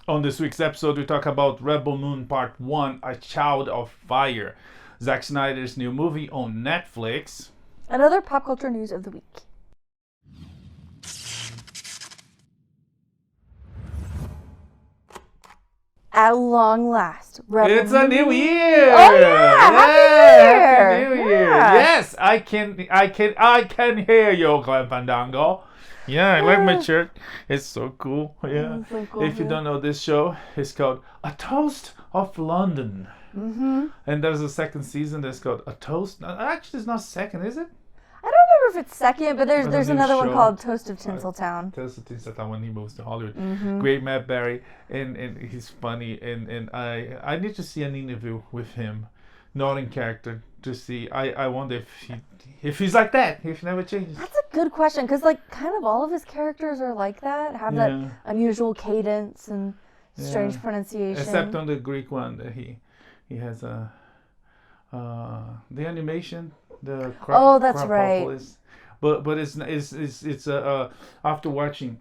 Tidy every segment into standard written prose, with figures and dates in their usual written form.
On this week's episode, we talk about Rebel Moon Part 1, A Child of Fire, Zack Snyder's new movie on Netflix, and other pop culture news of the week. At long last, Rebel It's a new year! Oh yeah! Happy New Year! Yeah. Yes, I can hear you, Glenn Fandango. Yeah, I like my shirt. It's so cool. Yeah. So cool, if you don't know this show, it's called A Toast of London. Mm-hmm. And there's a second season that's called A Toast. Actually, it's not second, is it? I don't remember if it's second, but there's another one called Toast of Tinseltown. Toast of Tinseltown when he moves to Hollywood. Mm-hmm. Great Matt Berry, and he's funny. And I need to see an interview with him, not in character, to see. I wonder if he's like that, if he never changes. That's a good question, because like kind of all of his characters are like that, have that unusual cadence and strange pronunciation. Except on the Greek one, that he has the animation, the that's right. But it's after watching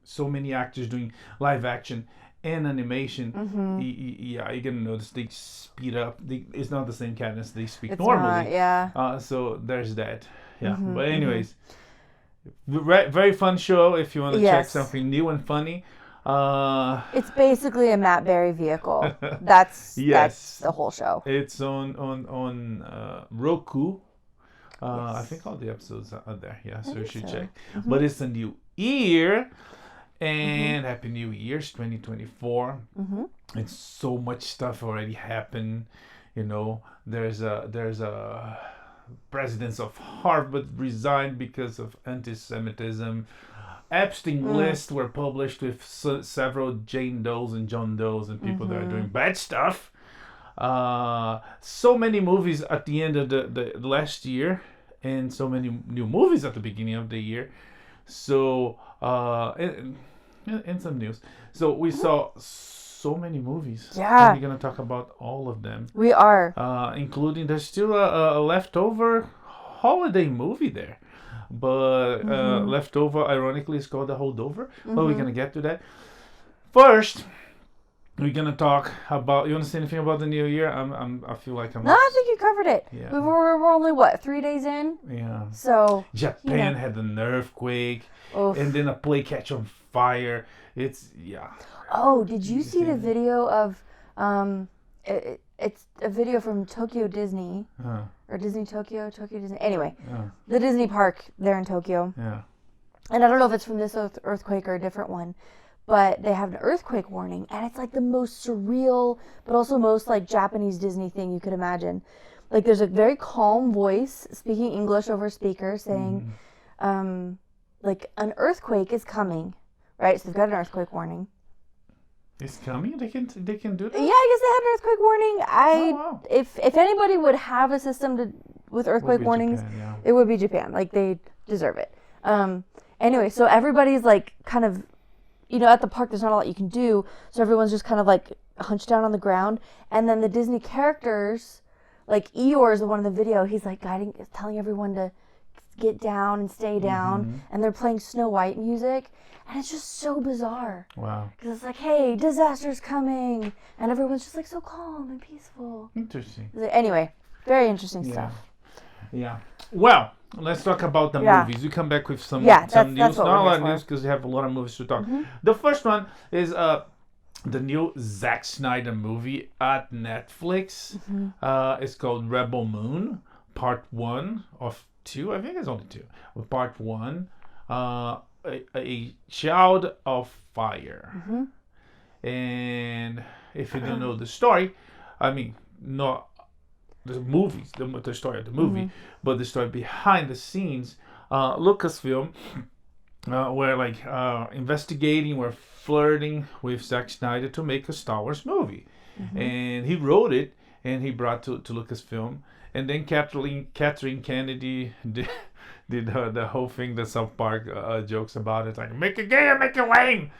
so many actors doing live action and animation, you're gonna notice they speed up. It's not the same cadence they speak normally. Not, so there's that. Yeah. But anyways, very fun show if you want to check something new and funny. It's basically a Matt Berry vehicle. That's the whole show. It's on Roku. I think all the episodes are there. Yeah, so you should check. But it's a new year. And Happy New Year's 2024. And so much stuff already happened. You know, there's a presidents of Harvard resigned because of anti-Semitism. Epstein lists were published with several Jane Does and John Does and people that are doing bad stuff. So many movies at the end of the last year, and so many new movies at the beginning of the year. So and some news. So we saw so many movies. Yeah. And we're gonna talk about all of them. We are. Including there's still a leftover holiday movie there. But leftover, ironically, is called the Holdover. But we're gonna get to that. First, we're gonna talk about. You want to say anything about the new year? I feel like I'm. No, I think you covered it. Yeah. We're only 3 days in. Yeah. So. Japan had an earthquake, and then a plane catch on fire. It's Oh, did you see the video of it's a video from Tokyo Disney. Or Disney Tokyo Disney. Anyway, the Disney park there in Tokyo. Yeah. And I don't know if it's from this earthquake or a different one, but they have an earthquake warning, and it's like the most surreal, but also most like Japanese Disney thing you could imagine. Like there's a very calm voice speaking English over speaker saying, like an earthquake is coming, right? So they've got an earthquake warning. It's coming. They can do that. Yeah, I guess they had an earthquake warning. If anybody would have a system with earthquake warnings, Japan, it would be Japan. Like they deserve it. Anyway, so everybody's like kind of, at the park. There's not a lot you can do, so everyone's just kind of like hunched down on the ground. And then the Disney characters, like Eeyore is the one in the video. He's like telling everyone to get down and stay down, and they're playing Snow White music. And it's just so bizarre. Wow. Because it's like, hey, disaster's coming. And everyone's just like so calm and peaceful. Interesting. Anyway, very interesting stuff. Yeah. Well, let's talk about the movies. We come back with some news. That's not a lot of news because we have a lot of movies to talk. The first one is the new Zack Snyder movie at Netflix. It's called Rebel Moon, Part 1 of 2. I think it's only 2. Part 1. A Child of Fire. And if you don't know the story, I mean, not the movies, the story of the movie, but the story behind the scenes, Lucasfilm, were investigating, were flirting with Zack Snyder to make a Star Wars movie. And he wrote it and he brought to Lucasfilm. And then Kathleen Kennedy did the whole thing that South Park jokes about it, like make it gay or make it lame.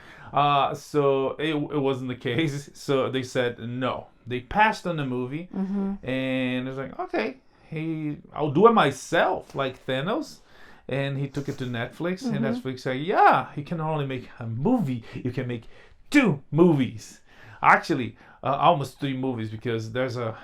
So it wasn't the case. So they said no. They passed on the movie, and it's like, okay, I'll do it myself, like Thanos. and he took it to Netflix, and Netflix said, yeah, you can only make a movie, you can make 2 movies. Actually, almost 3 movies, because there's a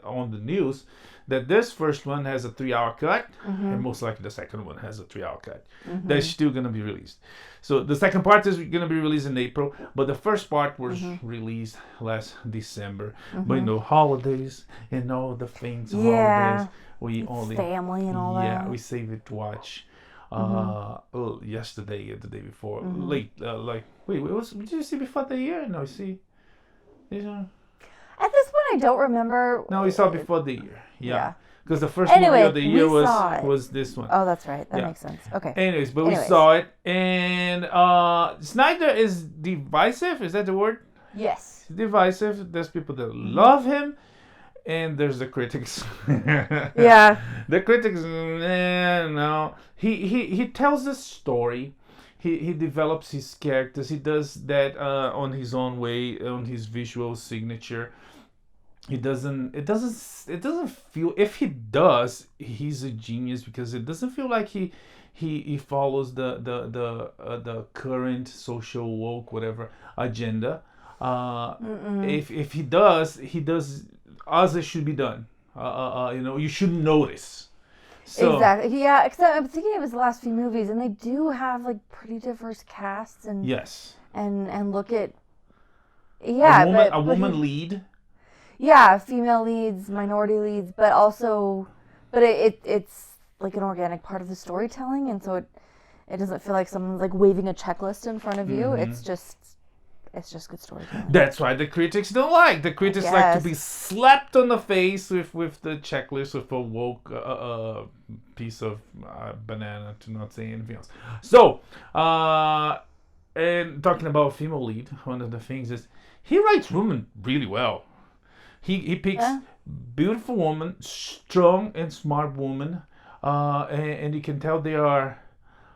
on the news that this first one has a 3-hour cut, and most likely the second one has a 3-hour cut. That's still gonna be released. So the second part is gonna be released in April, but the first part was released last December. But you know, holidays and all the things, holidays, we only family and all that. Yeah, we save it to watch. Yesterday or the day before, late. Did you see before the year? No, see. At this point, I don't remember. No, we saw before the year. Yeah. Because the first movie of the year was this one. Oh, that's right. That makes sense. Okay. Anyways, we saw it. And Snyder is divisive. Is that the word? Yes. He's divisive. There's people that love him. And there's the critics. Yeah. The critics, no. He tells the story. He develops his characters. He does that on his own way, on his visual signature. It doesn't feel, if he does, he's a genius, because it doesn't feel like he follows the current social woke whatever agenda. If he does as it should be done. You should notice. So, exactly. Yeah, except I'm thinking of his last few movies, and they do have like pretty diverse casts and and look at a woman lead. Yeah, female leads, minority leads, but also, it's like an organic part of the storytelling, and so it doesn't feel like someone's like waving a checklist in front of you. It's just good storytelling. That's why the critics don't like. The critics like to be slapped on the face with the checklist, with a woke piece of banana, to not say anything else. So, and talking about female lead, one of the things is he writes women really well. He picks beautiful women, strong and smart women, and you can tell they are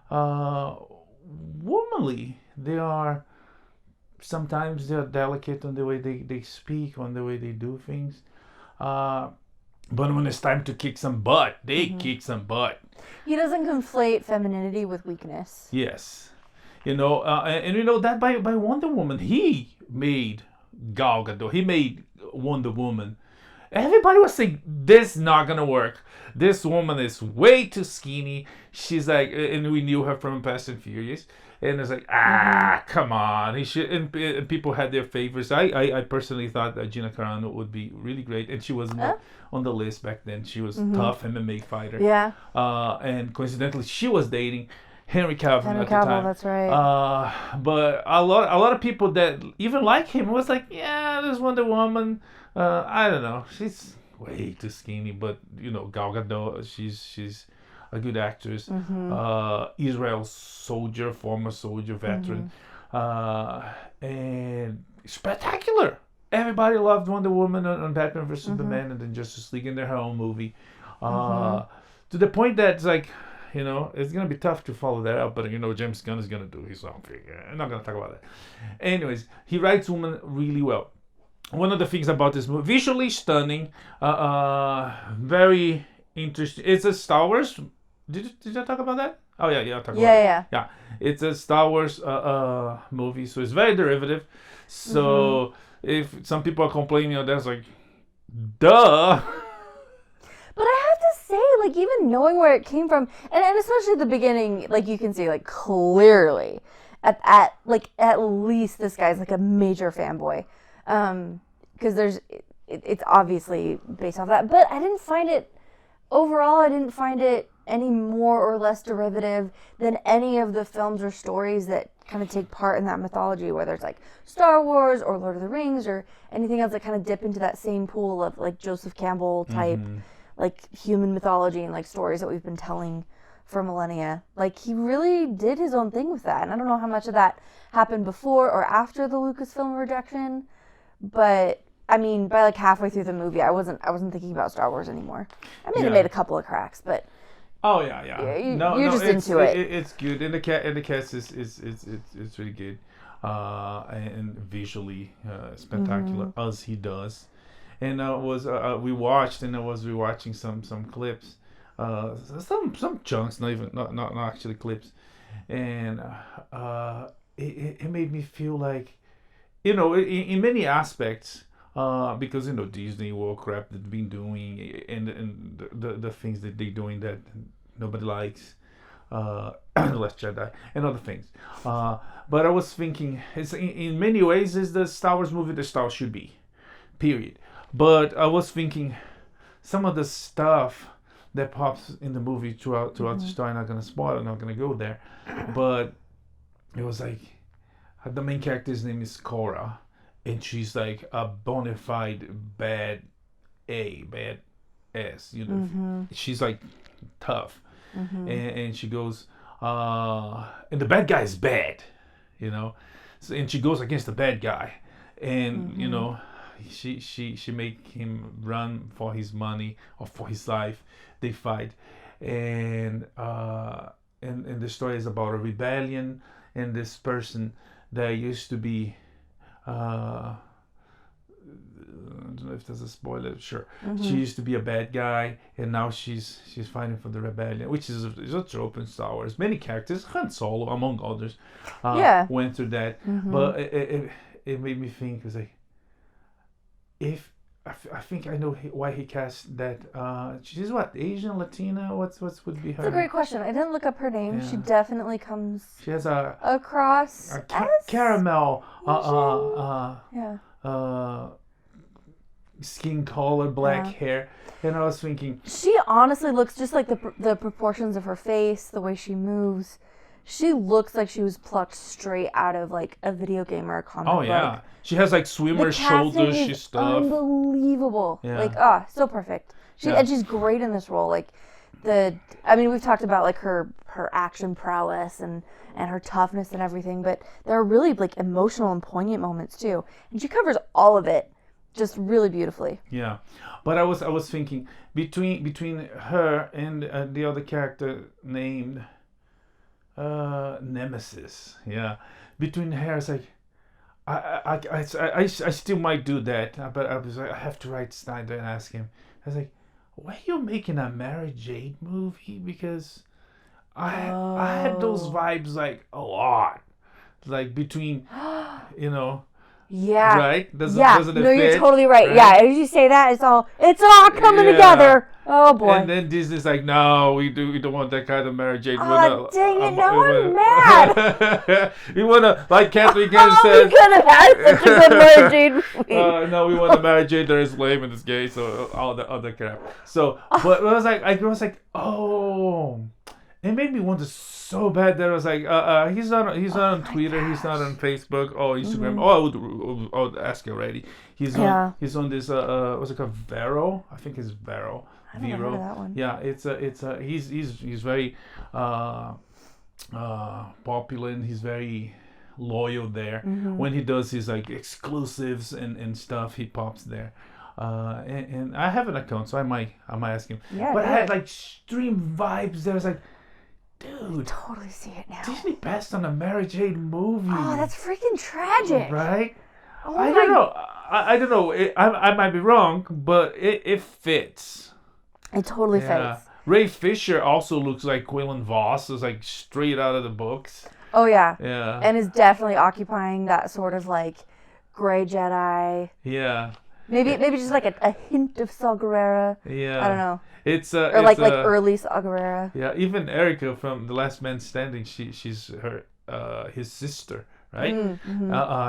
womanly. They are. Sometimes they're delicate on the way they speak, on the way they do things. But when it's time to kick some butt, they kick some butt. He doesn't conflate femininity with weakness. Yes. And you know that by Wonder Woman, he made Gal Gadot. He made Wonder Woman. Everybody was saying, this is not going to work. This woman is way too skinny. She's like, and we knew her from Fast and Furious. And it's like, come on. He should. And people had their favorites. I personally thought that Gina Carano would be really great, and she wasn't on the list back then. She was tough MMA fighter. Yeah. And coincidentally, she was dating Henry Cavill at the time. That's right. But a lot of people that even like him was like, yeah, this Wonder Woman. I don't know. She's way too skinny, but Gal Gadot, she's a good actress. Israel soldier, former soldier, veteran, and spectacular. Everybody loved Wonder Woman on Batman vs Superman, and then Justice League, and her own movie. To the point that it's like, it's gonna be tough to follow that up. But James Gunn is gonna do his own thing. I'm not gonna talk about that. Anyways, he writes women really well. One of the things about this movie, visually stunning, very interesting. It's a Star Wars. Did I talk about that? Oh yeah, I'll talk about it. Yeah. It's a Star Wars movie, so it's very derivative. So if some people are complaining, that's like, duh. But I have to say, like, even knowing where it came from, and especially at the beginning, like, you can see, like, clearly, at least this guy's, like, a major fanboy. Because it's obviously based off that. But I didn't find it any more or less derivative than any of the films or stories that kind of take part in that mythology, whether it's like Star Wars or Lord of the Rings or anything else that kind of dip into that same pool of like Joseph Campbell type, like human mythology and like stories that we've been telling for millennia. Like he really did his own thing with that. And I don't know how much of that happened before or after the Lucasfilm rejection, but I mean, by like halfway through the movie, I wasn't thinking about Star Wars anymore. I mean, it made a couple of cracks, but oh yeah. You're just into it. It's good, and the cast is really good, and visually spectacular as he does. And we watched, and I was rewatching some clips some chunks, not actually clips, and it made me feel like, in many aspects, because Disney Warcraft they've been doing, and the things that they're doing that nobody likes, The Last Jedi and other things. But I was thinking, it's in many ways is the Star Wars movie the Star Wars should be, period. But I was thinking, some of the stuff that pops in the movie throughout the story, I'm not gonna spoil, I'm not gonna go there, but it was like the main character's name is Cora, and she's like a bona fide bad ass, she's like tough, and she goes, and the bad guy is bad, so, and she goes against the bad guy, and she make him run for his money or for his life. They fight, and the story is about a rebellion, and this person that used to be, I don't know if that's a spoiler. Sure, she used to be a bad guy, and now she's fighting for the rebellion, which is a trope in Star Wars. Many characters, Han Solo among others, went through that. But it made me think, it was like, if I think I know why he cast that. She's what, Asian, Latina? What's would be her? That's a great question. I didn't look up her name. Yeah. She definitely comes. She has across caramel. Skin color, black hair, and I was thinking. She honestly looks just like the proportions of her face, the way she moves. She looks like she was plucked straight out of like a video game or a comic book. Oh yeah, she has like swimmer shoulders. She's stuff. Unbelievable. Yeah. So perfect. And she's great in this role. Like we've talked about like her action prowess and her toughness and everything, but there are really like emotional and poignant moments too, and she covers all of it just really beautifully. Yeah, but I was thinking between her and the other character named Nemesis. Yeah, between her, it's like I still might do that, but I have to write Snyder and ask him. I was like, why are you making a Mary Jade movie? Because I had those vibes like a lot, like between Yeah. Right? Doesn't it fit? You're totally right. Yeah, as you say that, it's all coming together. Oh boy. And then Disney's like, no, we don't want that kind of Mary Jade. Oh, dang it, now I'm mad. We want to, like Kathleen Kennedy says. We could have had such a good Mary Jade movie. No, we want a Mary Jade that is lame and is gay, so all the other crap. So, but I was like, oh. It made me wonder so bad that I was like, he's not on Twitter, gosh. He's not on Facebook, or Instagram. I would ask you already. He's on this what's it called, Vero? I think it's Vero. I haven't heard of that one. Yeah, he's very popular, and he's very loyal there. When he does his like exclusives and stuff, he pops there. And I have an account, so I might ask him. Yeah, but I had like extreme vibes. There was like, dude, I totally see it now. Disney passed on a Mary Jade movie. Oh, that's freaking tragic. Right? Oh, I don't know. I don't know. I might be wrong, but it fits. It totally fits. Ray Fisher also looks like Quillen Voss. Is like straight out of the books. Oh yeah. Yeah. And is definitely occupying that sort of like gray Jedi. Yeah. Maybe just like a hint of Saw Gerrera. Yeah. I don't know. It's or like early Saw Gerrera. Yeah, even Erica from The Last Man Standing, she's his sister, right?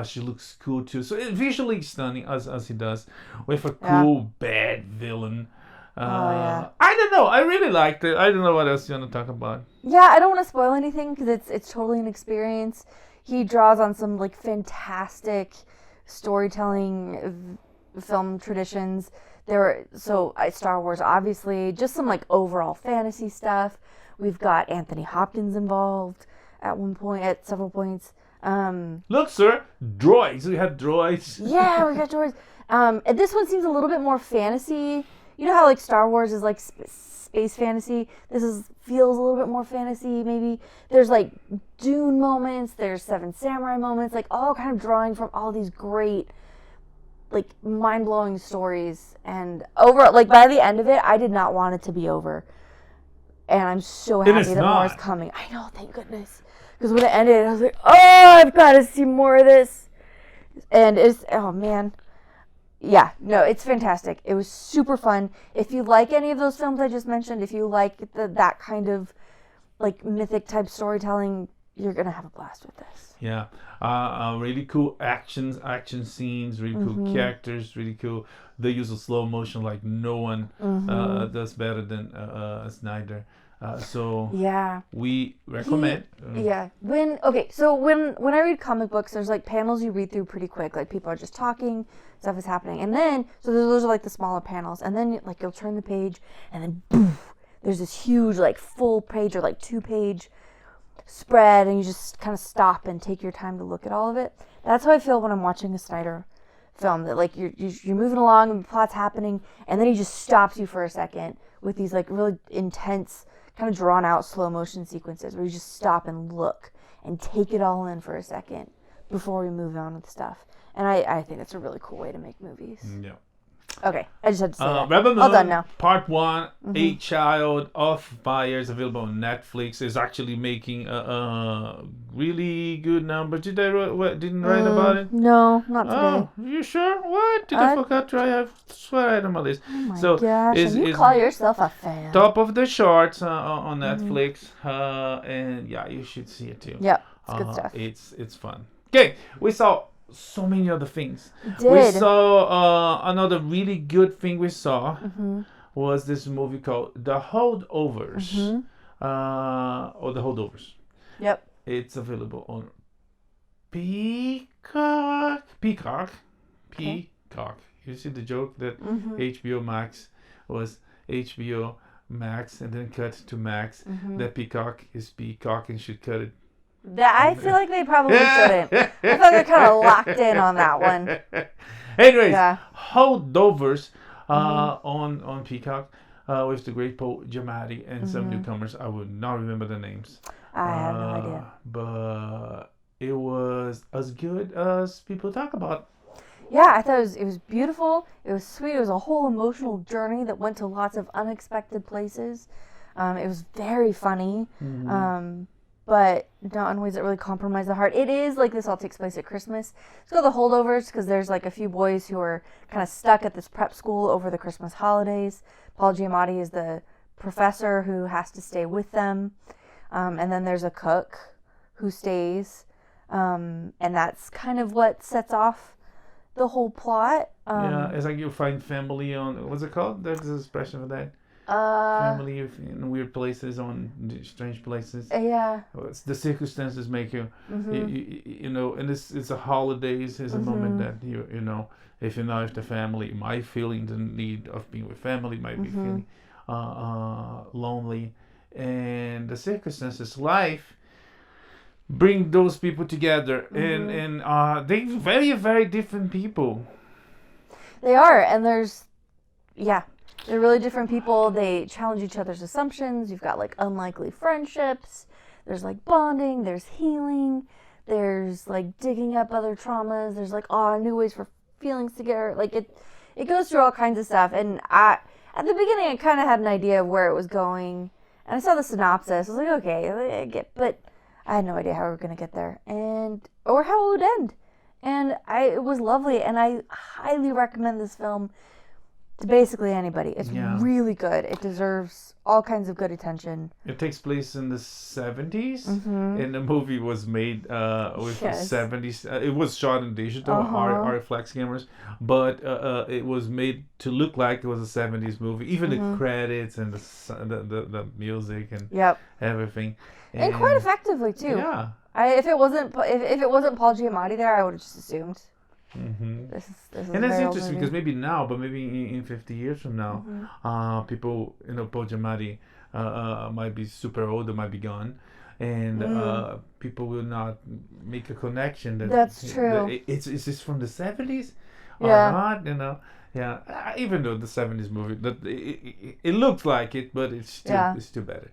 She looks cool too. So visually stunning as he does, with a cool bad villain. I don't know. I really liked it. I don't know what else you want to talk about. Yeah, I don't want to spoil anything because it's totally an experience. He draws on some like fantastic storytelling film traditions. Star Wars, obviously, just some like overall fantasy stuff. We've got Anthony Hopkins involved at several points. Look, sir, droids. We have droids. Yeah, we got droids. And this one seems a little bit more fantasy. You know how like Star Wars is like space fantasy? This feels a little bit more fantasy, maybe. There's like Dune moments, there's Seven Samurai moments, like all kind of drawing from all these great, like mind-blowing stories. And over, like by the end of it, I did not want it to be over. and I'm so happy that not. more is coming. I know, thank goodness. Because when it ended, I was like, oh, I've got to see more of this. And it's, oh man. Yeah, no, it's fantastic. It was super fun. If you like any of those films I just mentioned, if you like that kind of like mythic type storytelling, you're going to have a blast with this. Yeah. Really cool action scenes, really cool characters, really cool. The use of slow motion like no one does better than Snyder. So yeah, we recommend. Yeah. When I read comic books, there's like panels you read through pretty quick. Like people are just talking, stuff is happening, and then those are like the smaller panels, and then like you'll turn the page, and then poof, there's this huge like full page or like 2-page spread, and you just kind of stop and take your time to look at all of it. That's how I feel when I'm watching a Snyder film. That like you're moving along and the plot's happening, and then he just stops you for a second with these like really intense, kind of drawn out slow motion sequences where you just stop and look and take it all in for a second before we move on with stuff. And I think that's a really cool way to make movies. Yeah. Okay, I just had to say that. Rebel All Moon, done now. Part 1, A Child of Fire is available on Netflix. It's actually making a really good number. Didn't write about it? No, not today. Oh, you sure? What? Did I forget to? I swear I had on my list. Oh my gosh, you call yourself a fan. Top of the charts on Netflix. And yeah, you should see it too. Yep, it's good stuff. It's fun. Okay, we saw so many other things. We saw another really good thing we saw was this movie called The Holdovers. Or The Holdovers. Yep. It's available on Peacock. Okay. You see the joke that HBO Max was HBO Max and then cut to Max. That Peacock is Peacock and should cut it. I feel like they probably shouldn't. I feel like they're kind of locked in on that one. Anyways, Yeah. Holdovers on Peacock with the great Paul Giamatti and some newcomers. I would not remember the names. I have no idea. But it was as good as people talk about. Yeah, I thought it was beautiful. It was sweet. It was a whole emotional journey that went to lots of unexpected places. It was very funny. But not in ways that really compromise the heart. It is like this all takes place at Christmas. It's called The Holdovers because there's like a few boys who are kind of stuck at this prep school over the Christmas holidays. Paul Giamatti is the professor who has to stay with them. And then there's a cook who stays. And that's kind of what sets off the whole plot. Yeah, it's like you find family on, what's it called? There's an expression for that. Family in weird places, on strange places. Yeah. It's the circumstances make you, you know, and it's a holidays is a moment that you know, if you're not with the family, you might feeling the need of being with family, might be feeling lonely, and the circumstances, life, bring those people together, and they're very, very different people. They are, and they're really different people. They challenge each other's assumptions. You've got like unlikely friendships. There's like bonding. There's healing. There's like digging up other traumas. There's like new ways for feelings together. Like it goes through all kinds of stuff. And at the beginning, I kind of had an idea of where it was going. And I saw the synopsis. I was like, okay, but I had no idea how we were gonna get there or how it would end. And it was lovely. And I highly recommend this film to basically anybody. It's really good. It deserves all kinds of good attention. It takes place in the 70s, and the movie was made with the 70s. It was shot in digital, Reflex cameras, but it was made to look like it was a 70s movie. Even the credits and the music and everything, and quite effectively too. Yeah. If it wasn't Paul Giamatti there, I would have just assumed. This is and that's interesting because maybe now, but maybe in 50 years from now, people, Paul Giamatti might be super old or might be gone, and people will not make a connection. That's true. Is this from the 70s or not? Yeah. Even though the 70s movie, it looks like it, but it's still better.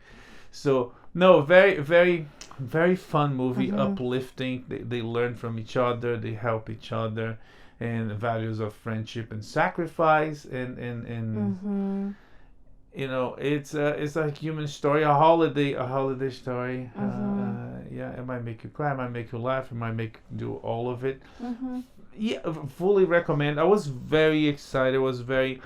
So no, very, very, very fun movie, uplifting. They learn from each other, they help each other, and the values of friendship and sacrifice, and it's a human story, a holiday story. Yeah, it might make you cry, it might make you laugh, it might make you do all of it. Yeah, fully recommend. I was very excited. I was very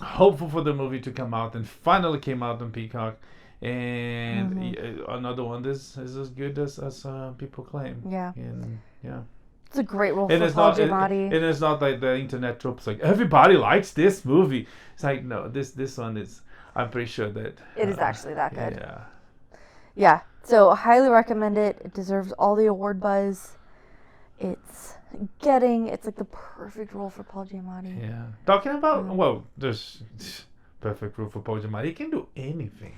hopeful for the movie to come out, and finally came out on Peacock. And another one is as good as people claim. Yeah. And yeah. It's a great role And for Paul Giamatti. And it's not like the internet tropes like everybody likes this movie. It's like no, this one is. I'm pretty sure that it is actually that good. Yeah. Yeah. So I highly recommend it. It deserves all the award buzz. It's like the perfect role for Paul Giamatti. Yeah. Talking about there's perfect role for Paul Giamatti. He can do anything.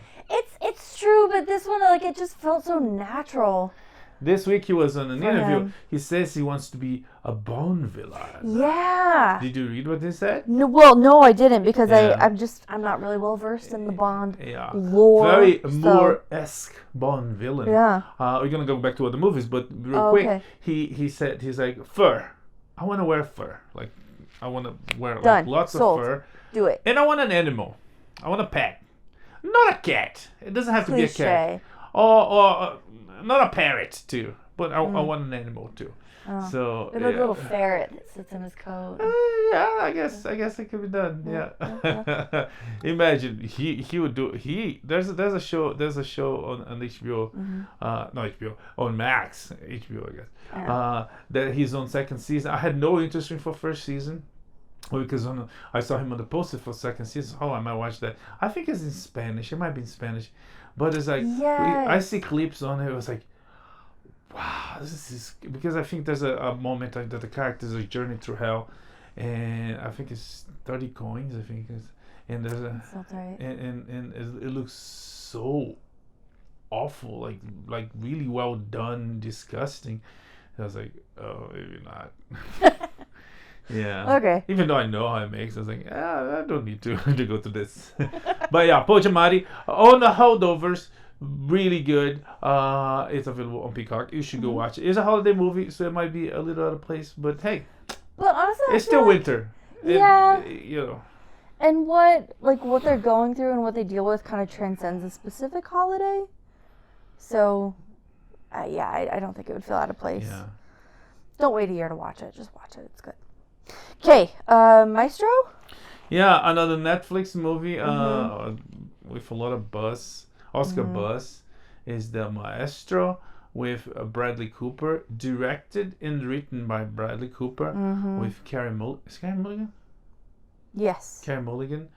It's true, but this one it just felt so natural. This week he was on an interview. He says he wants to be a Bond villain. Yeah. Did you read what he said? No, I didn't because I'm not really well versed in the Bond lore. Very Moore-esque Bond villain. Yeah. We're gonna go back to other movies, but real quick, okay. He said he's like fur. I want to wear fur. Like I want to wear lots of fur. Do it. And I want an animal. I want a pet, not a cat. It doesn't have to be a cat. Or not a parrot too, but I want an animal too. Oh. So a little ferret that sits in his coat. Yeah, I guess it could be done. Yeah. Imagine he would do there's a show on HBO, not HBO, on Max, HBO I guess. That he's on second season. I had no interest in for first season. Because I saw him on the poster for second season. Oh, I might watch that. I think it's in Spanish. It might be in Spanish. But it's like, I see clips on it. It was like, wow, this is... Because I think there's a moment like that the characters are journey through hell. And I think it's 30 coins, I think. And there's a... That's right. And it looks so awful. Like really well done, disgusting. I was like, oh, maybe not. Yeah. Okay. Even though I know how it makes, I was like, I don't need to go to this. But yeah, Paul Giamatti on the Holdovers, really good. It's available on Peacock. You should go watch it. It's a holiday movie, so it might be a little out of place, but hey. But honestly, it's still winter. Yeah. And, And what they're going through and what they deal with kind of transcends a specific holiday. So, I don't think it would feel out of place. Yeah. Don't wait a year to watch it. Just watch it. It's good. Okay, Maestro? Yeah, another Netflix movie with a lot of buzz, Oscar buzz, is the Maestro with Bradley Cooper, directed and written by Bradley Cooper with Carey Mulligan. Is Carey Mulligan? Yes. Carey Mulligan.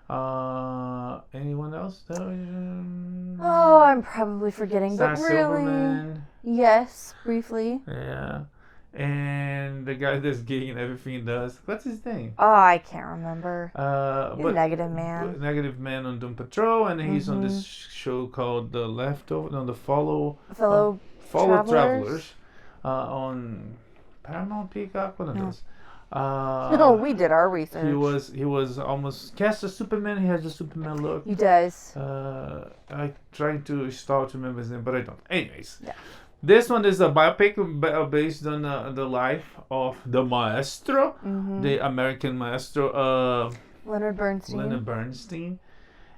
Anyone else? I'm probably forgetting, but really... Saltburn. Yes, briefly. Yeah. And the guy that's gay in everything he does. What's his name? Oh, I can't remember. He's Negative Man. Negative Man on Doom Patrol, and he's on this show called The Fellow Travelers on Paramount, Peacock, one of those. No, we did our research. He was almost cast as Superman. He has a Superman look. He does. I tried to start to remember his name, but I don't. Anyways. Yeah. This one is a biopic based on the life of the Maestro, the American Maestro, Leonard Bernstein.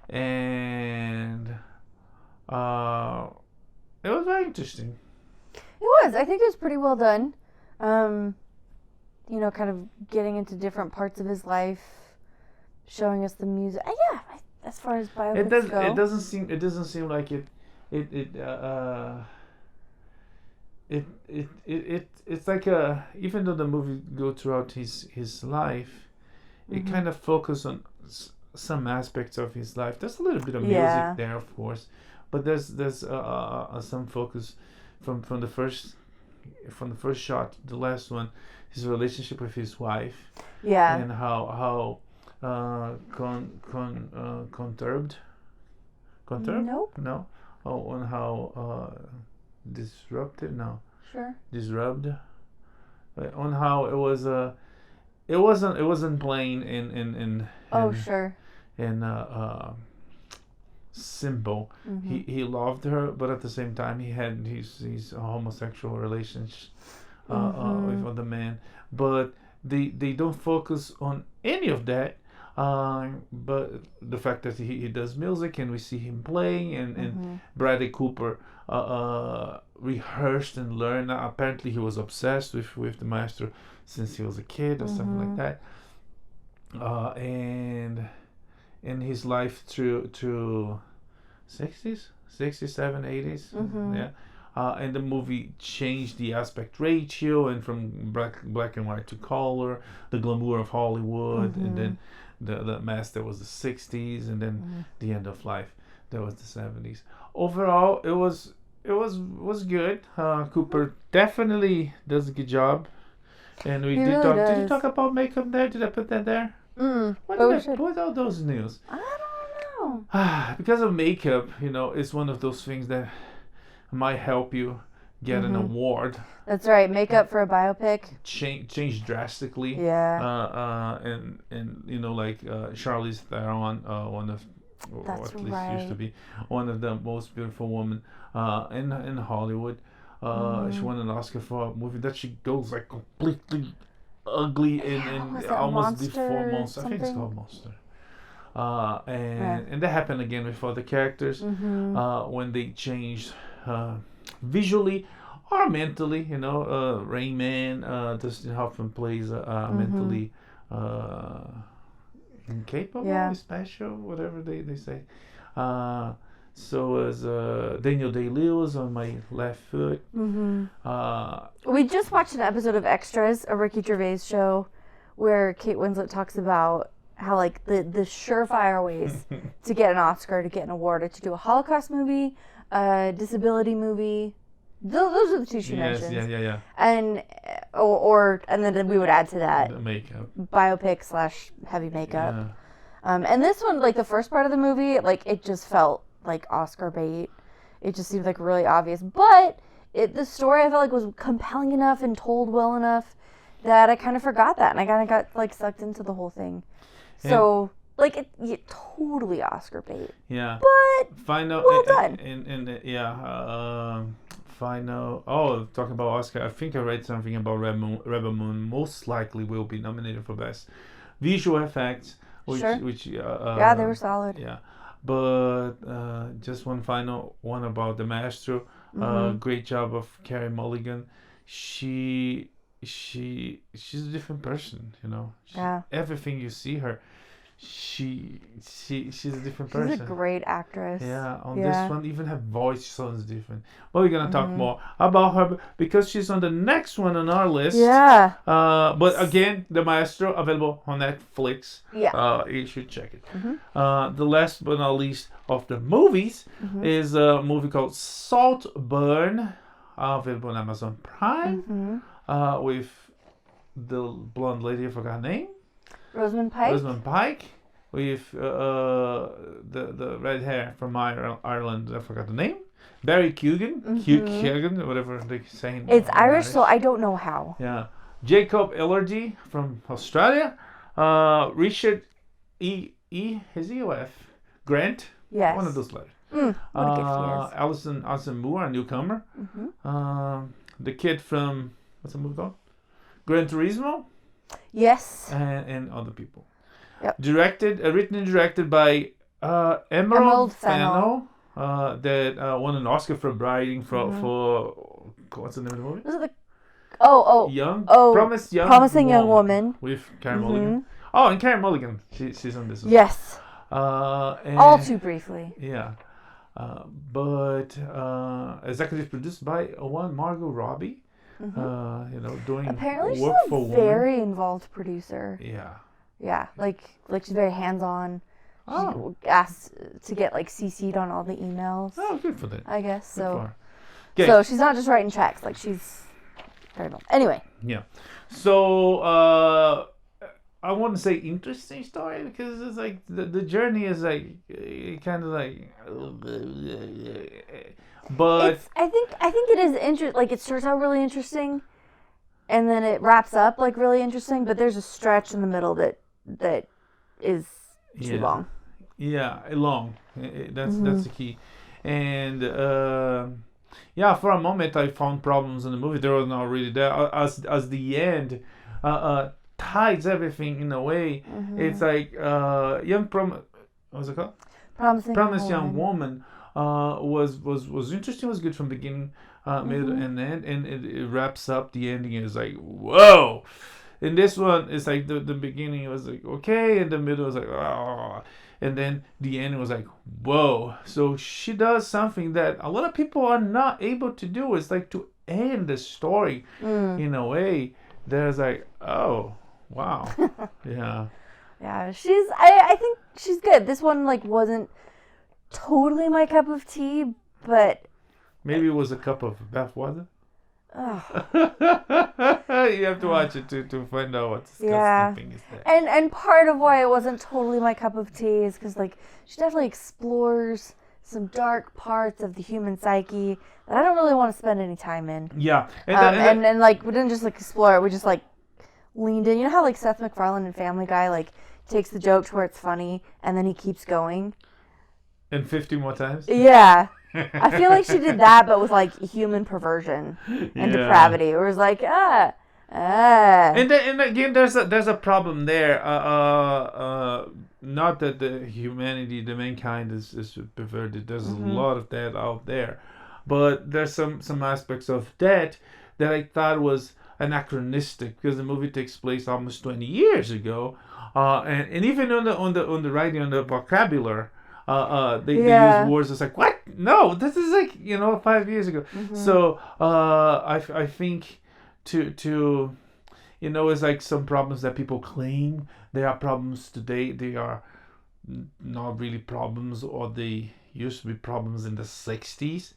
And it was very interesting. It was. I think it was pretty well done. Kind of getting into different parts of his life, showing us the music. As far as biopics go, it doesn't seem like it's like even though the movie go throughout his life, it kind of focus on some aspects of his life. There's a little bit of music there, of course, but there's some focus from the first shot, the last one, his relationship with his wife, and how conturbed. Nope. No. Oh, and how disrupted. No. Sure. Disrupt. On how it wasn't plain in sure. And simple. He loved her, but at the same time he had his homosexual relationship with other men. But they don't focus on any of that But the fact that he does music and we see him playing, and Bradley Cooper rehearsed and learned. Apparently he was obsessed with the Maestro since he was a kid or something like that. And in his life through 60s, 67, 80s, yeah. And the movie changed the aspect ratio and from black and white to color, the glamour of Hollywood, and then the Master was the 60s, and then the end of life, that was the 70s. Overall, it was good. Cooper definitely does a good job. And we did talk. Did you talk about makeup there? Did I put that there? Why did I put all those news? I don't know. Because of makeup, it's one of those things that might help you get an award. That's right. Makeup for a biopic Change drastically. Yeah. And like Charlize Theron, one of That's at least right. used to be one of the most beautiful women in Hollywood. She won an Oscar for a movie that she goes like completely ugly and almost before Monster. I think it's called Monster. And that happened again with other characters when they changed visually or mentally. Rain Dustin Hoffman plays mentally incapable, special, whatever they say. So as Daniel Day-Lewis on my left foot. We just watched an episode of Extras, a Ricky Gervais show, where Kate Winslet talks about how like the surefire ways to get an Oscar, to get an award, are to do a Holocaust movie, a disability movie. Those are the two she mentions. Yeah. And then we would add to that The makeup, biopic / heavy makeup. And this one, like the first part of the movie, like it just felt like Oscar bait. It just seemed like really obvious, but the story I felt like was compelling enough and told well enough that I kind of forgot that, and I kind of got like sucked into the whole thing. So like it totally Oscar bait. Yeah. But final. Well done. Final. Oh, talking about Oscar, I think I read something about Rebel Moon most likely will be nominated for best visual effects. Which they were solid. Yeah. But just one final one about the Maestro. Great job of Carey Mulligan. She's a different person, Everything you see her, she's a different person. She's a great actress. Yeah, on this one, even her voice sounds different. But we're gonna talk more about her because she's on the next one on our list. Yeah. But again, the Maestro available on Netflix. Yeah. You should check it. The last but not least of the movies is a movie called Saltburn, available on Amazon Prime. With the blonde lady, I forgot her name. Rosamund Pike. With the red hair from Ireland, I forgot the name. Barry Keoghan, Keoghan, whatever they say. It's Irish, so I don't know how. Yeah. Jacob Elordi from Australia. Richard E. Is he or F? Grant. Yes. One of those letters. What a gift he is. Alison Moore, a newcomer. The kid from, what's the movie called? Gran Turismo. Yes. And other people. Yep. Written and directed by Emerald Fennell, that won an Oscar for writing for what's the name of the movie? Was it the Promising Young Woman with Carey Mulligan. Oh, and Carey Mulligan, she's on this one. Yes. And, all too briefly. Yeah. But executive produced by Margot Robbie. Doing apparently work she's for a women. very involved producer. Yeah, like she's very hands-on. She asked to get like CC'd on all the emails. Oh, good for that. I guess so. Okay. So she's not just writing checks, like she's very involved. Anyway. Yeah. So I wouldn't say interesting story because it's like the journey is like kind of like. But I think it is interesting. Like it starts out really interesting, and then it wraps up like really interesting. But there's a stretch in the middle that is too long. Yeah, long. That's the key. And for a moment I found problems in the movie. They were not really there. As the end, ties everything in a way. It's like what's it called? Promising Young Woman was interesting, was good from beginning, middle, and end, and it wraps up. The ending is like, whoa. In this one, it's like the beginning was like, okay, and the middle was like, oh, and then the end was like, whoa. So she does something that a lot of people are not able to do. It's like to end the story in a way that's like, oh, wow. Yeah. Yeah, I think she's good. This one, like, wasn't totally my cup of tea, but... Maybe it was a cup of bath water? Oh. You have to watch it to find out what disgusting thing is that. And part of why it wasn't totally my cup of tea is because, like, she definitely explores some dark parts of the human psyche that I don't really want to spend any time in. Yeah. And like, we didn't just, like, explore it. We just, like, leaned in. You know how, like, Seth MacFarlane in Family Guy, like, takes the joke to where it's funny, and then he keeps going? And 50 more times? Yeah. I feel like she did that, but with, like, human perversion and depravity. It was like, And again, there's a problem there. Not that the humanity, the mankind is perverted. There's a lot of that out there, but there's some aspects of that I thought was anachronistic, because the movie takes place almost 20 years ago, and even on the writing, on the vocabulary. They use words that's like, what? No, this is like 5 years ago. So I think to it's like some problems that people claim there are problems today. They are not really problems, or they used to be problems in the 60s.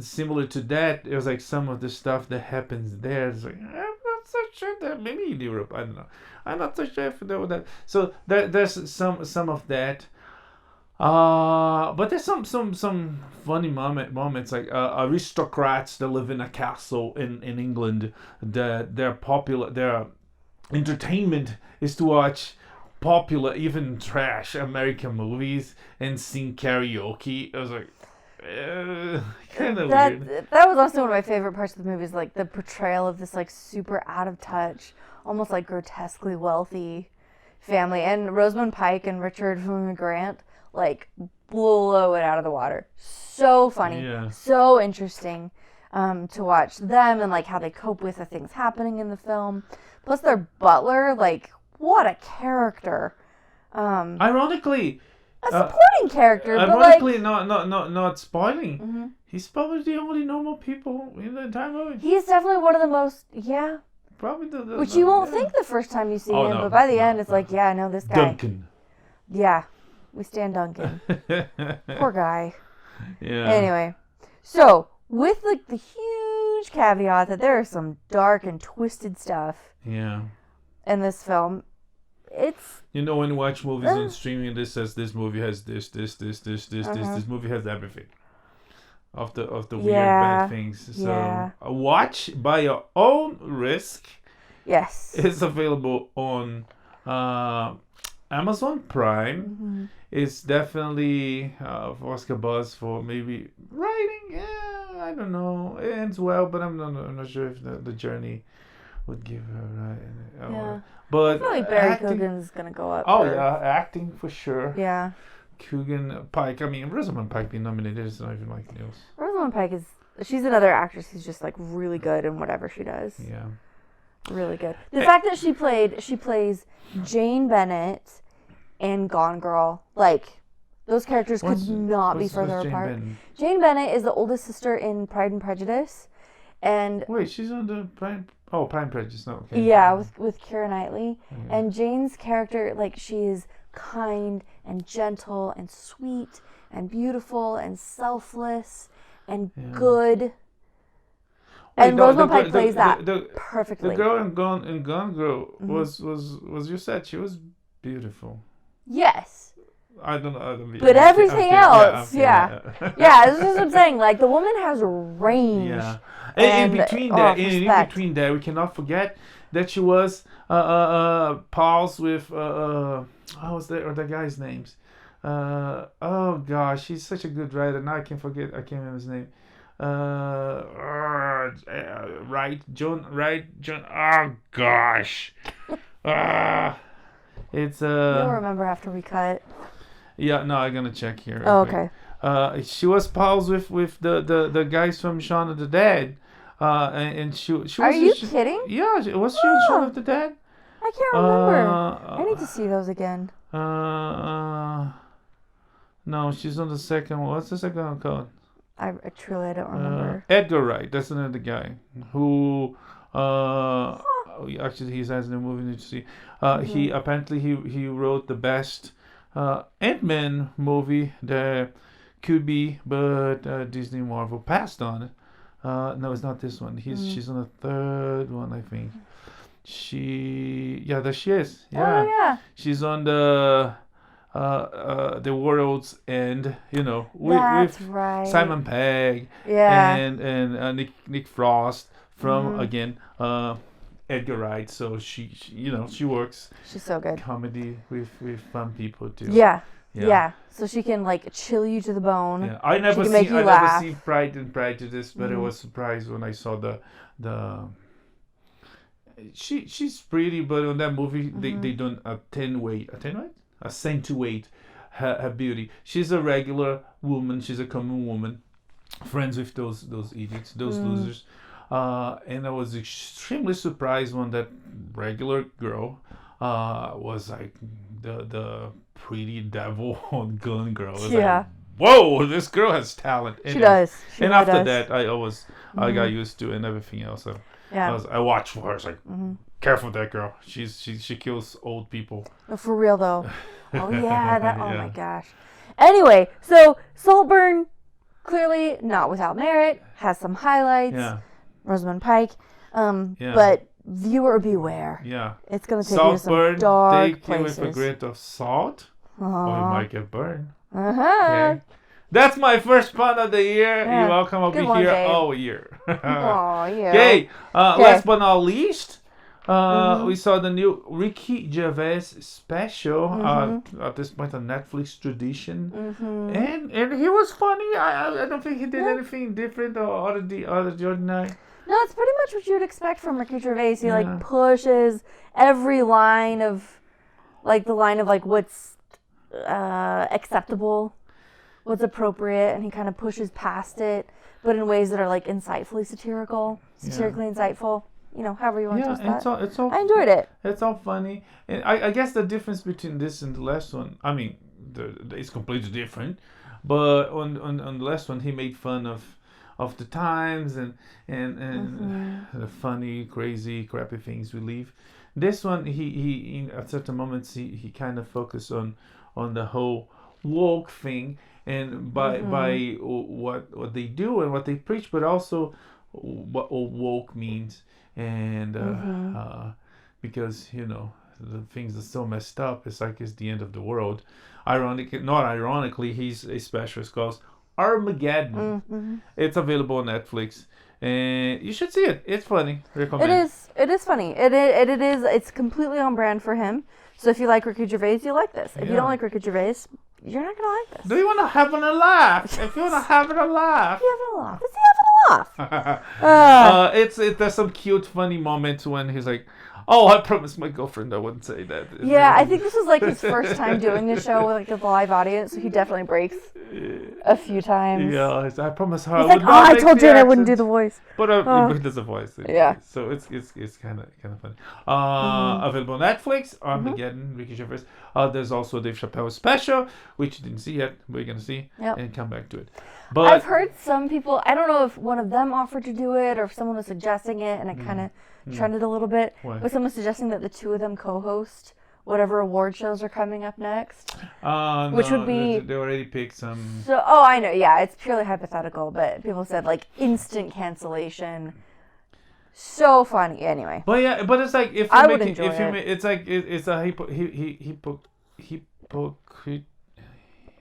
Similar to that, it was like some of the stuff that happens there. It's like, I'm not so sure that maybe in Europe, I don't know. I'm not so sure if there was that. So there's some of that. But there's some funny moments, like aristocrats that live in a castle in England. Their entertainment is to watch popular, even trash American movies and sing karaoke. I was like, kind of weird. That was also one of my favorite parts of the movie, is like the portrayal of this like super out of touch, almost like grotesquely wealthy family, and Rosamund Pike and Richard Grant like blow it out of the water. So funny, so interesting to watch them and like how they cope with the things happening in the film. Plus their butler, like, what a character. Ironically, a supporting character, ironically, but like, not spoiling. He's probably the only normal people in the entire movie. He's definitely one of the most, probably which you won't think the first time you see him, but by the end it's like, I know this guy. Duncan. Yeah. We stand Duncan. Poor guy. Yeah. Anyway, so with like the huge caveat that there is some dark and twisted stuff. Yeah. In this film, it's. When you watch movies on streaming, this says this movie has this. This movie has everything. Of the weird bad things. So watch by your own risk. Yes. It's available on Amazon Prime. It's definitely Oscar buzz for maybe writing. Yeah, I don't know. It ends well, but I'm not sure if the journey would give her right. But I feel like Barry Coogan's gonna go up. Oh yeah, acting for sure. Yeah. Coogan, Pike. I mean, Rosamund Pike being nominated is not even like news. Rosamund Pike she's another actress who's just like really good in whatever she does. Yeah. Really good. The fact that she plays Jane Bennett and Gone Girl, like, those characters could not be further apart. Jane Bennett is the oldest sister in Pride and Prejudice, and wait, she's on the Pride and Prejudice, no? Okay. Yeah, with Keira Knightley, and Jane's character, like, she is kind and gentle and sweet and beautiful and selfless and good. And Rosamund Pike plays that perfectly. The girl in Gone Girl was you said she was beautiful. Yes. I don't know. But everything else, yeah. This is what I'm saying. Like, the woman has range. Yeah. And in between that, we cannot forget that she was pals with what's the guy's names? Oh gosh, he's such a good writer. Now I can't remember his name. John. Oh gosh. It's You'll remember after we cut. Yeah, no, I'm gonna check here. Oh, okay. She was pals with the guys from Shaun of the Dead. And she was. Are you kidding? Yeah, was she on Shaun of the Dead? I can't remember. I need to see those again. No, she's on the second one. What's the second one called? I truly don't remember. Edgar Wright, that's another guy who actually he has in the movie to see. He apparently he wrote the best Ant-Man movie there could be, but Disney Marvel passed on it. No, it's not this one. She's on the third one, I think. There she is. Yeah. Oh yeah. She's on the World's End, with right. Simon Pegg, and Nick Frost from again Edgar Wright. So she works. She's so good. Comedy with fun people too. Yeah. So she can like chill you to the bone. Yeah, I never seen Pride and Prejudice, but I was surprised when I saw the. She's pretty, but on that movie they done a accentuate her beauty. She's a regular woman. She's a common woman, friends with those idiots, those losers. And I was extremely surprised when that regular girl was like the pretty devil on Gun Girl. I was like, whoa, this girl has talent. She does. And after that, I got used to it and everything else. So I watched for her. I was like, careful, that girl. She kills old people. Oh, for real though. Oh yeah, oh my gosh. Anyway, so Saltburn, clearly not without merit, has some highlights. Yeah. Rosamund Pike. But viewer beware. Yeah. It's gonna take you to some dark places. Take it with a grain of salt, or you might get burned. Okay. That's my first pun of the year. Yeah. You're welcome. I'll be here all year. Oh yeah. Okay. Last but not least, we saw the new Ricky Gervais special. At this point, a Netflix tradition, and he was funny. I don't think he did anything different or out of the ordinary. No, it's pretty much what you would expect from Ricky Gervais. He like pushes every line of, like the line of like what's acceptable, what's appropriate, and he kind of pushes past it, but in ways that are like satirically insightful. However you want to twist that. It's all. I enjoyed it. It's all funny, and I guess the difference between this and the last one, I mean, it's completely different, but on the last one he made fun of the times and the funny, crazy, crappy things we leave. This one, he at certain moments he kind of focused on the whole woke thing, and by what they do and what they preach, but also what woke means, and because the things are so messed up, it's like it's the end of the world. Not ironically, he's a specialist called Armageddon. It's available on Netflix, and you should see it. It's funny. Recommend. It is funny. It is. It's completely on brand for him. So if you like Ricky Gervais, you like this. If you don't like Ricky Gervais, you're not gonna like this. Do you want to have a laugh? If you want to have a laugh, you having a laugh. Is he having a laugh? There's some cute, funny moments when he's like, "Oh, I promised my girlfriend I wouldn't say that." Yeah, I think this was like his first time doing the show with like a live audience, so he definitely breaks a few times. Yeah, I promised her. He's like, I told Jane I wouldn't do the voice. But he does a voice. Yeah. So it's kind of funny. Available on Netflix. Armageddon, Ricky Gervais. There's also Dave Chappelle special, which you didn't see yet. We're gonna see and come back to it. But I've heard some people. I don't know if one of them offered to do it or if someone was suggesting it, and it kind of trended a little bit. What? But someone suggesting that the two of them co-host whatever award shows are coming up next. Which would be... They already picked some... So, I know, yeah, it's purely hypothetical, but people said, like, instant cancellation. So funny, anyway. But yeah, but it's like, if you make it, it's like, it's a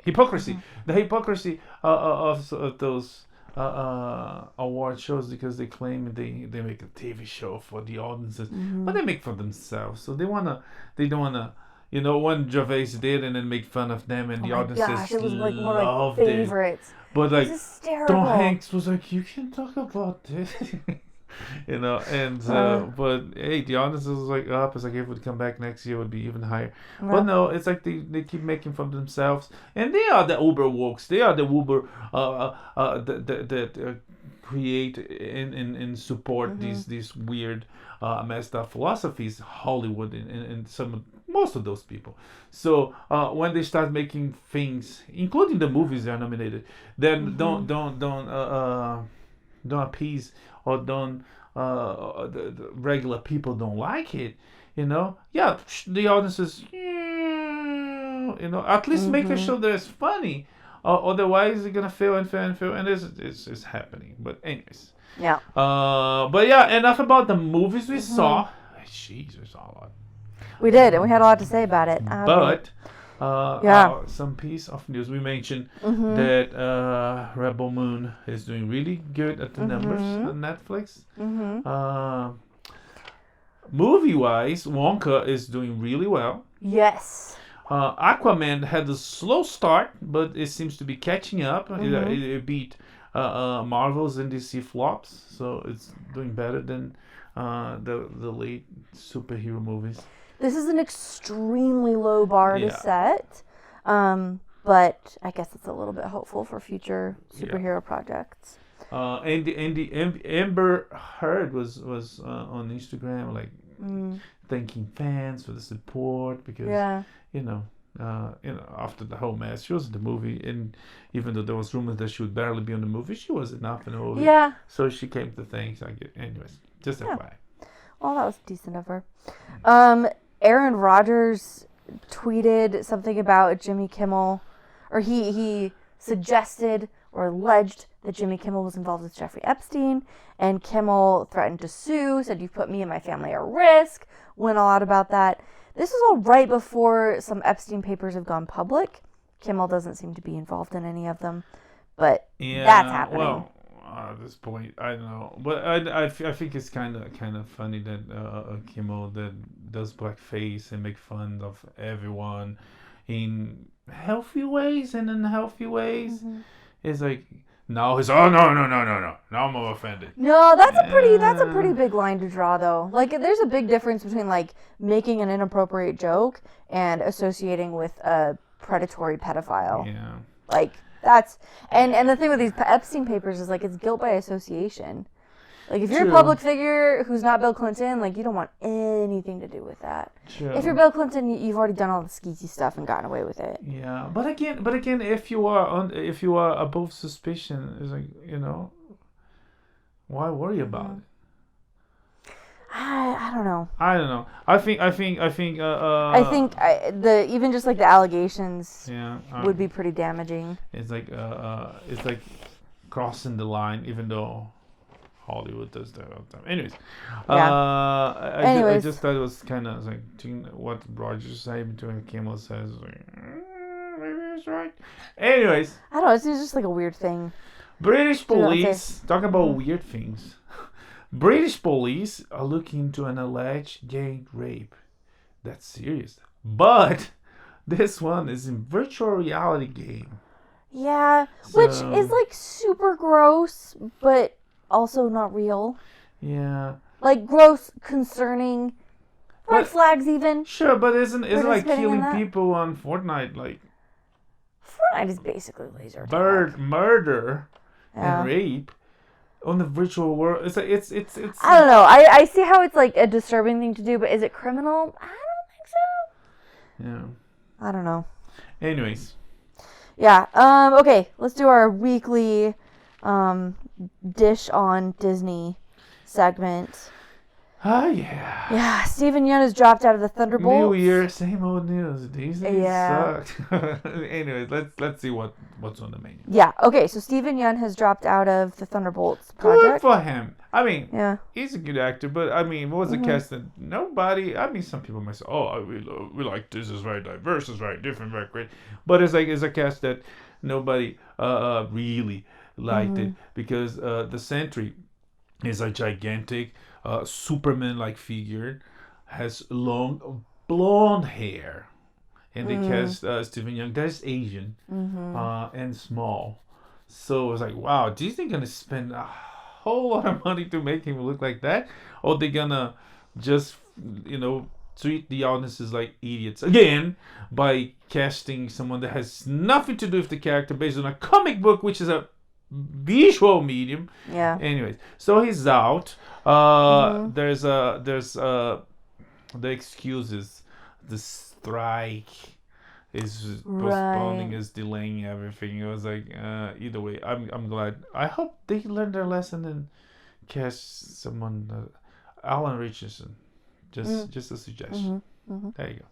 hypocrisy. The hypocrisy of those award shows, because they claim they make a TV show for the audiences, but they make for themselves. So they don't wanna You know, when Gervais did and then make fun of them and the audiences Gosh, it was like one of loved my it. favorites. But like, It was hysterical. Tom Hanks was like, you can talk about this. You know, and but hey, the audience was like up. It's like if it would come back next year, it would be even higher. Yeah. But no, it's like they keep making fun of themselves, and they are the uber wokes. They are the uber that create and support these weird messed up philosophies. Hollywood and most of those people. So when they start making things, including the movies they are nominated, then don't appease or don't the regular people don't like it, you know. Yeah, the audiences, you know, at least make a show that is funny. Otherwise, you're gonna fail and fail and fail, and it's happening. But anyways, Yeah. but yeah, enough about the movies we saw. Jeez, we saw a lot. We did, and we had a lot to say about it. But Yeah. some piece of news we mentioned that Rebel Moon is doing really good at the numbers on Netflix. Movie wise, Wonka is doing really well. Yes. Aquaman had a slow start, but it seems to be catching up. It beat Marvel's and DC flops, so it's doing better than the late superhero movies. This is an extremely low bar to set, but I guess it's a little bit hopeful for future superhero projects. And the Amber Heard was on Instagram like thanking fans for the support because you know after the whole mess she was in the movie, and even though there was rumors that she would barely be on the movie, she was enough in the movie. Yeah. So she came to thanks. Anyways, just FYI. Well, that was decent of her. Aaron Rodgers tweeted something about Jimmy Kimmel, or he suggested or alleged that Jimmy Kimmel was involved with Jeffrey Epstein, and Kimmel threatened to sue, said you've put me and my family at risk, went all out about that. This is all right before some Epstein papers have gone public. Kimmel doesn't seem to be involved in any of them, but that's happening. Well, at this point, I don't know, but I think it's kind of funny that Kimmel that does blackface and make fun of everyone in healthy ways and unhealthy ways. It's like now he's no, now I'm offended. No, that's a pretty big line to draw though. Like there's a big difference between like making an inappropriate joke and associating with a predatory pedophile. Yeah. Like that's and the thing with these Epstein papers is like it's guilt by association. Like if you're a public figure who's not Bill Clinton, like you don't want anything to do with that. True. If you're Bill Clinton, you've already done all the skeezy stuff and gotten away with it. Yeah, but again, if you are above suspicion, it's like, you know, why worry about it? I don't know. I think even just like the allegations would be pretty damaging. It's like crossing the line, even though Hollywood does that all the time. Anyways, I just thought it was kind of like what Rogers said between Kimmel says. Like, maybe he's right. Anyways, I don't know. It's just like a weird thing. British police talk about weird things. British police are looking into an alleged gay rape. That's serious. But this one is in virtual reality game. Yeah, which is like super gross, but also not real. Yeah. Like gross, concerning, red flags even. Sure, but isn't like killing people on Fortnite like? Fortnite is basically laser tag. Murder and rape on the virtual world. It's like it's. I don't know. I see how it's like a disturbing thing to do, but is it criminal? I don't think so. Yeah. I don't know. Anyways. Yeah. Okay. Let's do our weekly dish on Disney segment. Oh yeah. Yeah. Steven Yeun has dropped out of the Thunderbolts. New Year, same old news. These days suck. Anyways, let's see what's on the menu. Yeah. Okay. So Steven Yeun has dropped out of the Thunderbolts project. Good for him. I mean, he's a good actor, but I mean, what was the cast? Nobody. I mean, some people might say, "Oh, we like this. Is very diverse. It's very different, very great." But it's a cast that nobody really liked it because the Sentry is a gigantic Superman-like figure, has long blonde hair. and they cast Stephen Yeun. That's Asian and small. So it was like, wow, Disney gonna spend a whole lot of money to make him look like that, or they gonna just treat the audiences like idiots again by casting someone that has nothing to do with the character based on a comic book, which is a visual medium. Yeah. Anyways, so he's out. There's the excuses. The strike is postponing, is delaying everything. It was like either way. I'm glad. I hope they learned their lesson and cast someone. Alan Richardson. Just a suggestion. There you go.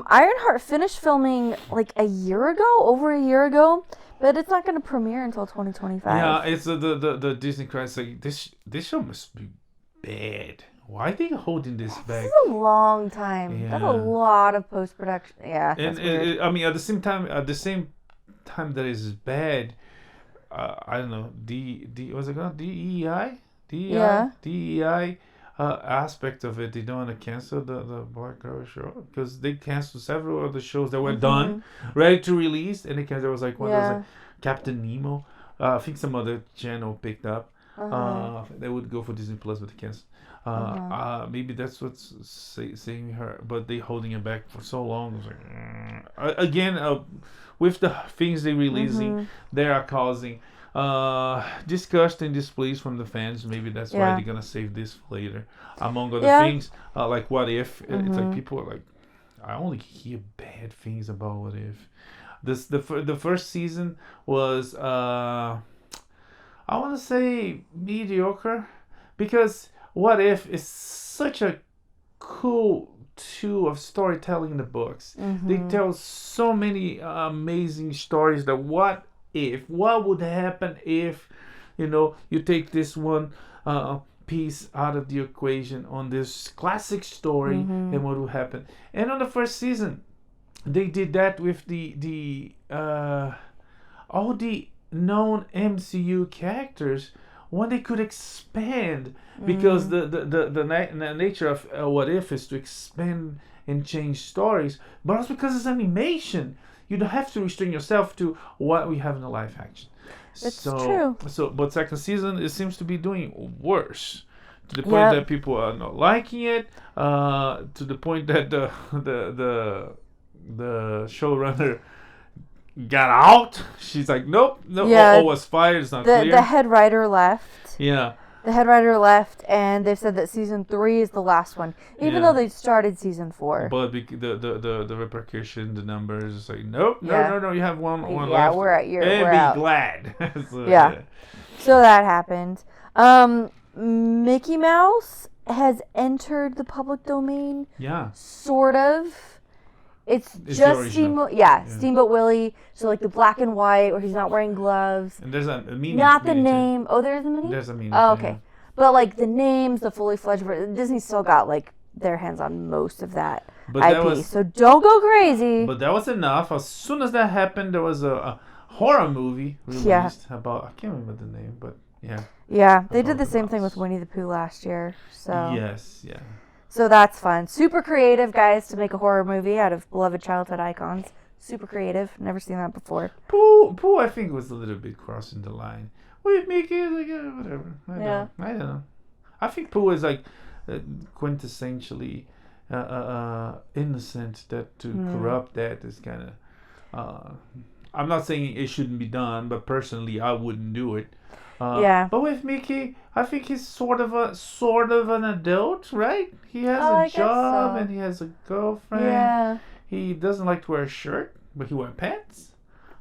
Ironheart finished filming like over a year ago, but it's not going to premiere until 2025. Yeah, it's the Disney crowd like this show must be bad. Why are they holding this back? This is a long time. Yeah. That's a lot of post production. Yeah, that's weird. I mean, at the same time that is bad. I don't know. What's it called? DEI. Aspect of it, they don't want to cancel the Black Girl show because they canceled several of the shows that were done, ready to release, and they canceled. There was like one that was like Captain Nemo. I think some other channel picked up. They would go for Disney Plus, but they canceled. Maybe that's what's saying her, but they holding it back for so long. It was like, again, with the things they releasing, they are causing disgust and displeased from the fans. Maybe that's why they're gonna save this for later. Among other things, like What If. It's like people are like, I only hear bad things about What If. The first season was I want to say mediocre, because What If is such a cool tool of storytelling in the books. They tell so many amazing stories that what would happen if you take this one piece out of the equation on this classic story, and what would happen. And on the first season they did that with the all the known MCU characters, when they could expand, because the nature of What If is to expand and change stories, but also because it's animation. You don't have to restrain yourself to what we have in the live action. It's true. But second season, it seems to be doing worse, to the point that people are not liking it. To the point that the showrunner got out. She's like, nope, or was fired. It's not clear. The head writer left. Yeah. The head writer left, and they've said that season 3 is the last one, even though they started season 4. But the repercussion, the numbers, it's like, nope, no, you have one left. Yeah, we're out. Glad. So that happened. Mickey Mouse has entered the public domain. Yeah. Sort of. It's just Steamboat Willie. So like the black and white, where he's not wearing gloves. And there's a Minnie. Not the name. Oh, there's a Minnie? There's a Minnie. Oh, okay. But like the names, the fully fledged version, Disney still got like their hands on most of that IP. So don't go crazy. But that was enough. As soon as that happened, there was a horror movie released about, I can't remember the name, but yeah. Yeah, they did the same thing with Winnie the Pooh last year. So yes, yeah. So that's fun. Super creative, guys, to make a horror movie out of beloved childhood icons. Super creative. Never seen that before. Pooh, I think, was a little bit crossing the line. With Mickey, like, whatever. I don't know. I think Pooh is like quintessentially innocent. That to corrupt that is kind of. I'm not saying it shouldn't be done, but personally, I wouldn't do it. But with Mickey, I think he's sort of an adult, right? He has a job and he has a girlfriend. Yeah. He doesn't like to wear a shirt, but he wears pants.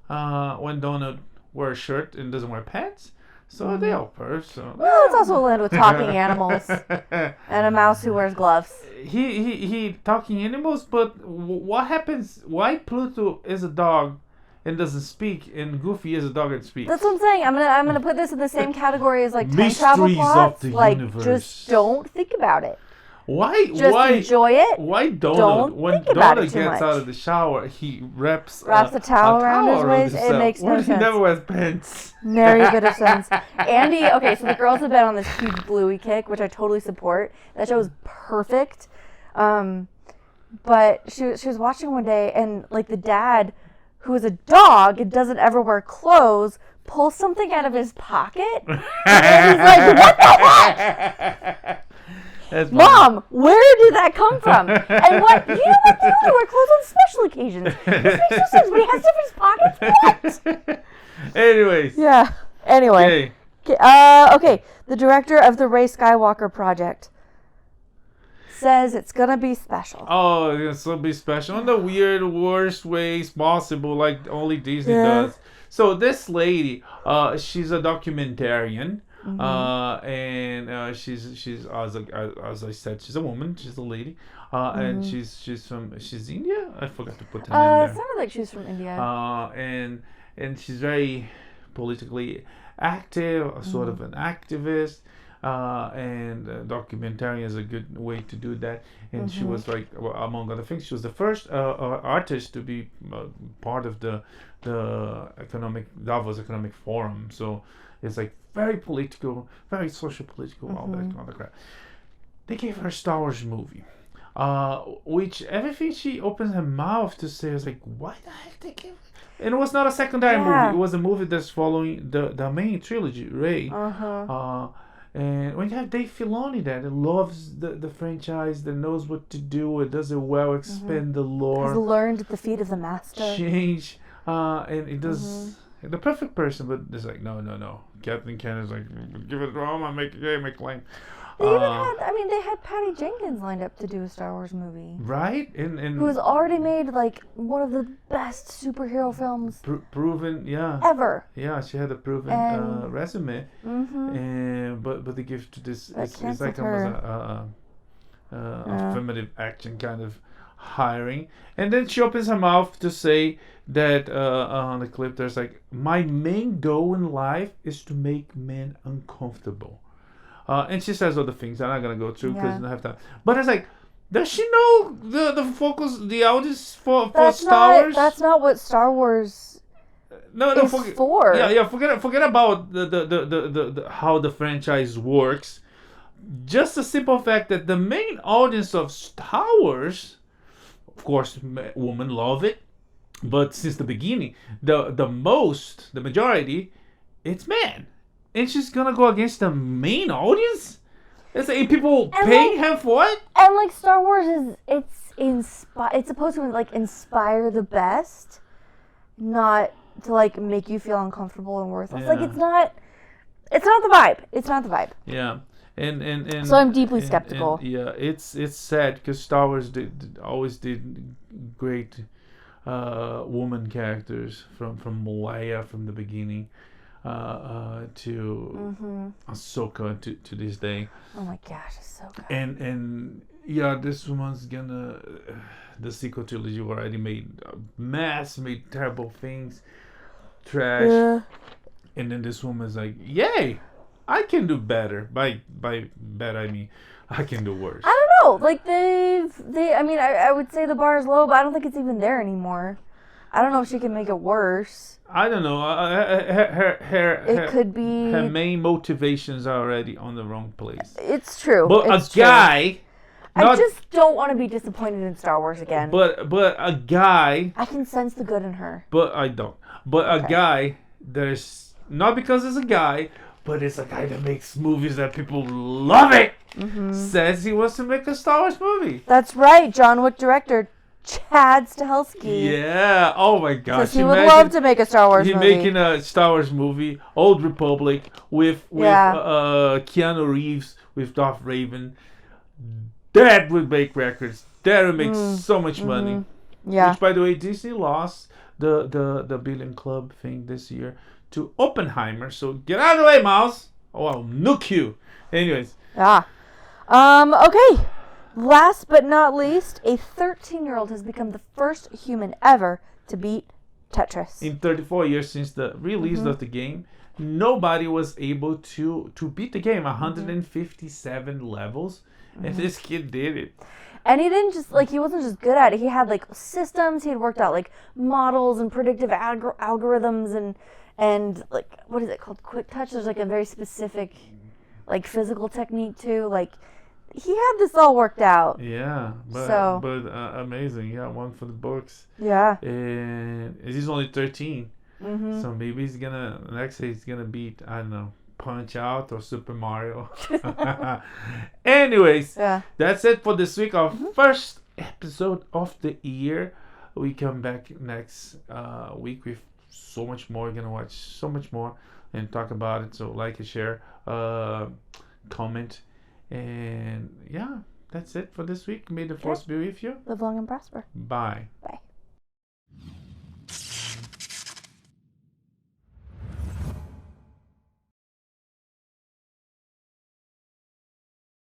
When Donald wears a shirt and doesn't wear pants, so they all purr. So. Well, it's also a land with talking animals and a mouse who wears gloves. He talking animals, but what happens? Why Pluto is a dog and doesn't speak, and Goofy is a dog and speaks? That's what I'm saying. I'm gonna put this in the same category as like time travel plots. Of the like universe. Just don't think about it. Why? Just enjoy it. Why Donald? When Donald gets out of the shower, he wraps a towel around his waist. It makes no sense. He never wears pants. Very bit of sense. Andy. Okay, so the girls have been on this huge Bluey kick, which I totally support. That show is perfect. but she was watching one day, and like the dad, who is a dog and doesn't ever wear clothes, pulls something out of his pocket, and he's like, "What the heck?" Mom, where did that come from? And what? You know what? They only wear clothes on special occasions. This makes no sense. But he has stuff in his pockets. What? Anyways. Yeah. Anyway. Okay. The director of the Rey Skywalker project says it's gonna be special. Oh, it's gonna be special in the weird, worst ways possible, like only Disney does. So this lady, she's a documentarian. And she's as I said, she's a woman, she's a lady, and she's India. I forgot to put her name there. It sounded like she was from India. And she's very politically active, sort of an activist, and documentarian is a good way to do that. And she was like, among other things, she was the first artist to be part of the Davos Economic Forum. So it's like very political, very social political, all that crap. They gave her a Star Wars movie, which everything she opens her mouth to say is like, why the heck they gave? And it was not a secondary movie. It was a movie that's following the main trilogy, Rey. And when you have Dave Filoni there that loves the franchise, that knows what to do, it does it well, expand the lore. Has learned at the feet of the master. Change, and it does. The perfect person, but it's like, no. Captain Canada's like, give it wrong, I make claim. They even had Patty Jenkins lined up to do a Star Wars movie. Right? And who has already made like one of the best superhero films proven, ever. Yeah, she had a proven resume. And but they give to this, it's like almost affirmative action kind of hiring. And then she opens her mouth to say that on the clip there's like, my main goal in life is to make men uncomfortable. And she says other things I'm not gonna go through because I don't have time. But it's like, does she know the focus, the audience for Star Wars? That's not what Star Wars is for. Yeah. Forget about the how the franchise works. Just the simple fact that the main audience of Star Wars, of course, women love it, but since the beginning, the majority, it's men. And she's gonna go against the main audience? It's like people paying her for it? And like Star Wars it's supposed to like inspire the best, not to like make you feel uncomfortable and worthless. Like it's not the vibe. It's not the vibe. Yeah. And so I'm deeply skeptical. It's sad because Star Wars always did great woman characters from Leia from the beginning. To Ahsoka to this day. Oh my gosh, it's so good. And this one's gonna the sequel trilogy already made terrible things, trash. Yeah. And then this woman's like, yay, I can do better. By better I mean I can do worse. I don't know. Like I would say the bar is low, but I don't think it's even there anymore. I don't know if she can make it worse. I don't know. It could be her main motivations are already on the wrong place. It's true. But it's a guy, I just don't want to be disappointed in Star Wars again. But a guy, I can sense the good in her. But I don't. But a guy, there's not because it's a guy, but it's a guy that makes movies that people love it. Says he wants to make a Star Wars movie. That's right, John Wick director Chad Stahelski. Yeah. Oh my gosh. He would love to make a Star Wars movie. He's making a Star Wars movie, Old Republic, with Keanu Reeves, with Darth Raven. That would make records. That would make so much money. Yeah. Which, by the way, Disney lost the Billion Club thing this year to Oppenheimer. So get out of the way, Miles. Oh, I'll nuke you. Anyways. Okay. Last but not least, a 13-year-old has become the first human ever to beat Tetris. In 34 years since the release of the game, nobody was able to beat the game. 157 levels, and this kid did it. And he didn't just, he wasn't just good at it. He had, systems. He had worked out, models and predictive algorithms and what is it called? Quick touch. There's, a very specific, physical technique, too. he had this all worked out. Yeah, but So. amazing. Yeah, one for the books. Yeah. And he's only 13. Mm-hmm. So maybe next year he's gonna beat, I don't know, Punch Out or Super Mario. Anyways, Yeah. that's it for this week. Our first episode of the year. We come back next week with so much more. We're gonna watch so much more and talk about it. So like and share, comment, and yeah, that's it for this week. May the force be with you. Live long and prosper. Bye.